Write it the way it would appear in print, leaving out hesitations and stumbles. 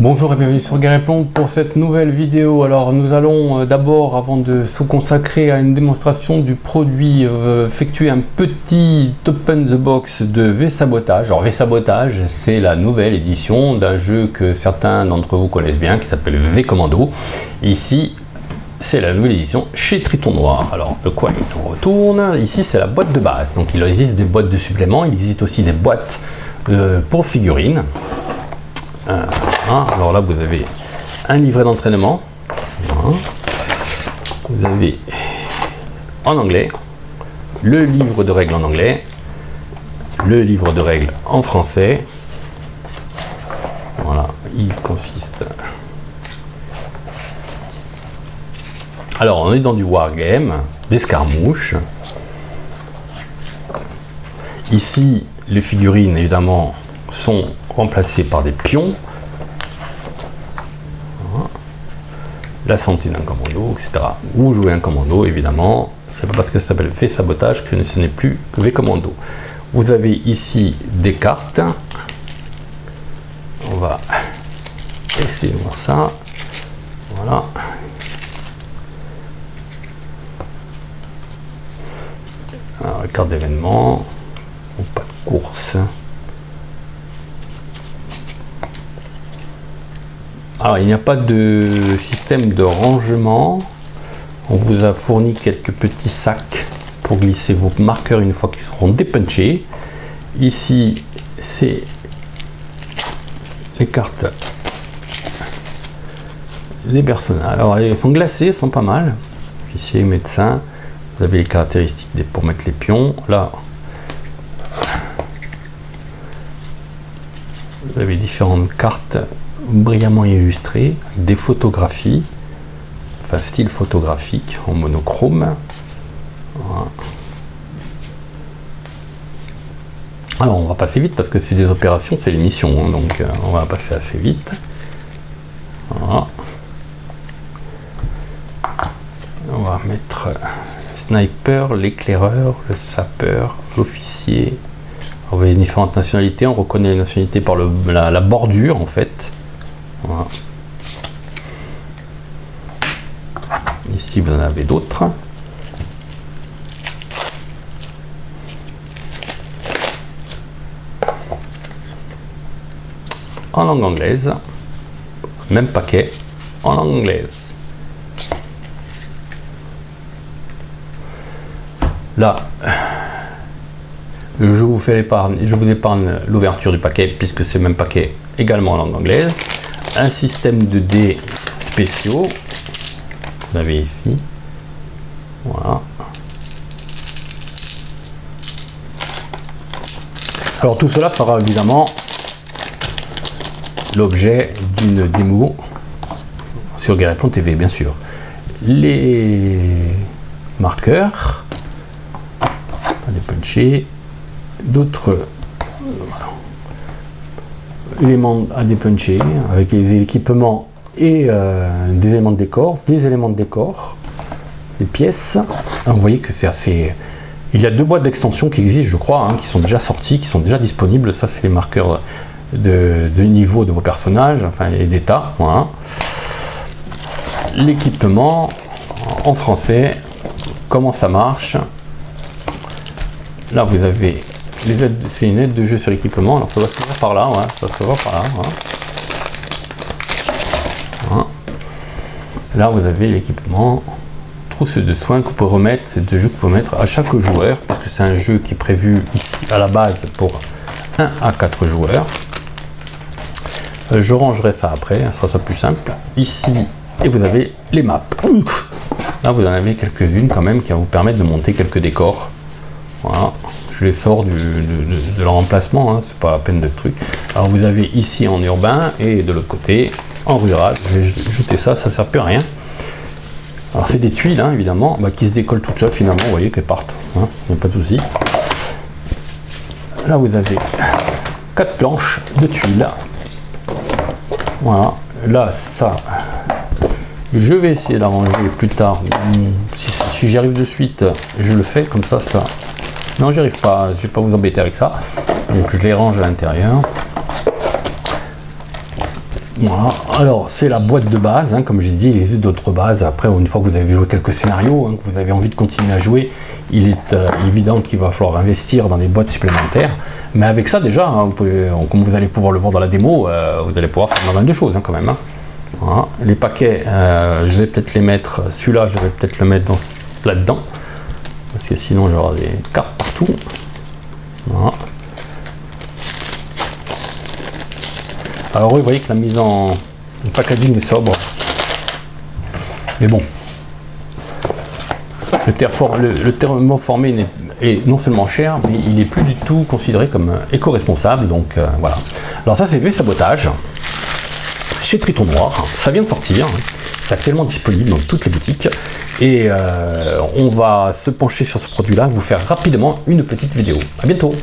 Bonjour et bienvenue sur Guerre et Plomb pour cette nouvelle vidéo. Alors nous allons d'abord, avant de se consacrer à une démonstration du produit, effectuer un petit open the box de V-Sabotage. Alors V-Sabotage, c'est la nouvelle édition d'un jeu que certains d'entre vous connaissent bien qui s'appelle V-Commando. Ici c'est la nouvelle édition chez Triton Noir. Alors de quoi il retourne? Ici c'est la boîte de base, donc il existe des boîtes de suppléments, il existe aussi des boîtes pour figurines. Alors là vous avez un livret d'entraînement, vous avez en anglais le livre de règles en anglais, le livre de règles en français. Voilà, il consiste. Alors on est dans du wargame, d'escarmouche. Ici les figurines évidemment sont remplacées par des pions. La santé d'un commando, etc. Vous jouez un commando, évidemment. C'est pas parce que ça s'appelle V-Sabotage que ce n'est plus V-Commando. Vous avez ici des cartes. On va essayer de voir ça. Voilà. Alors, carte d'événement. Pas de course. Alors, il n'y a pas de système de rangement. On vous a fourni quelques petits sacs pour glisser vos marqueurs une fois qu'ils seront dépunchés. Ici, c'est les cartes, les personnages. Alors, elles sont glacées, elles sont pas mal. Officier, médecin. Vous avez les caractéristiques pour mettre les pions. Là, vous avez différentes cartes brillamment illustrées, des photographies, enfin style photographique en monochrome. Voilà. Alors on va passer vite parce que c'est des opérations, c'est les missions, hein, donc on va passer assez vite. Voilà. On va mettre le sniper, l'éclaireur, le sapeur, l'officier. Vous voyez différentes nationalités, on reconnaît les nationalités par la bordure en fait. Voilà. Ici vous en avez d'autres. En langue anglaise, même paquet en langue anglaise. Là, je vous épargne l'ouverture du paquet puisque c'est le même paquet également en langue anglaise. Un système de dés spéciaux, vous avez ici, voilà. Alors tout cela fera évidemment l'objet d'une démo sur Guerre et Plomb TV, bien sûr. Les marqueurs, des punchés, d'autres éléments à dépuncher avec les équipements et des éléments de décor, des pièces. Alors, vous voyez que c'est assez. Il y a deux boîtes d'extension qui existent, je crois, hein, qui sont déjà sorties, qui sont déjà disponibles. Ça, c'est les marqueurs de niveau de vos personnages, enfin, et d'état. Voilà. L'équipement en français, comment ça marche. Là, vous avez les aides, c'est une aide de jeu sur l'équipement. Alors, ça va se voir par là, ouais, ça se voit par là. Ouais. Voilà. Là, vous avez l'équipement, trousse de soins que vous pouvez remettre, c'est de jeu que vous pouvez mettre à chaque joueur, parce que c'est un jeu qui est prévu ici à la base pour 1 à 4 joueurs. Je rangerai ça après, ça sera plus simple. Ici, et vous avez les maps. Là, vous en avez quelques-unes quand même qui vont vous permettre de monter quelques décors. Voilà, je les sors de leur emplacement, hein, c'est pas la peine de truc. Alors vous avez ici en urbain et de l'autre côté en rural. Je vais jeter ça, ça sert plus à rien. Alors c'est des tuiles, hein, évidemment, qui se décollent toutes seules finalement, vous voyez qu'elles partent, hein, il n'y a pas de souci. Là vous avez 4 planches de tuiles. Voilà, là ça, je vais essayer d'arranger plus tard. Si j'y arrive de suite, je le fais comme ça. Non, j'y arrive pas, je vais pas vous embêter avec ça. Donc je les range à l'intérieur. Voilà, alors c'est la boîte de base, hein, comme j'ai dit, il existe d'autres bases. Après, une fois que vous avez joué quelques scénarios, hein, que vous avez envie de continuer à jouer, il est évident qu'il va falloir investir dans des boîtes supplémentaires. Mais avec ça déjà, hein, vous pouvez, comme vous allez pouvoir le voir dans la démo, vous allez pouvoir faire pas mal de choses hein, quand même. Hein. Voilà. Les paquets, je vais peut-être les mettre, celui-là je vais peut-être le mettre là-dedans, parce que sinon j'aurai des cartes partout. Voilà. Alors oui, vous voyez que la mise en packaging est sobre, mais bon, le thermoformé est non seulement cher, mais il n'est plus du tout considéré comme éco-responsable, donc voilà. Alors ça c'est V-Sabotage, chez Triton Noir, ça vient de sortir, c'est actuellement disponible dans toutes les boutiques, et on va se pencher sur ce produit-là, vous faire rapidement une petite vidéo. À bientôt.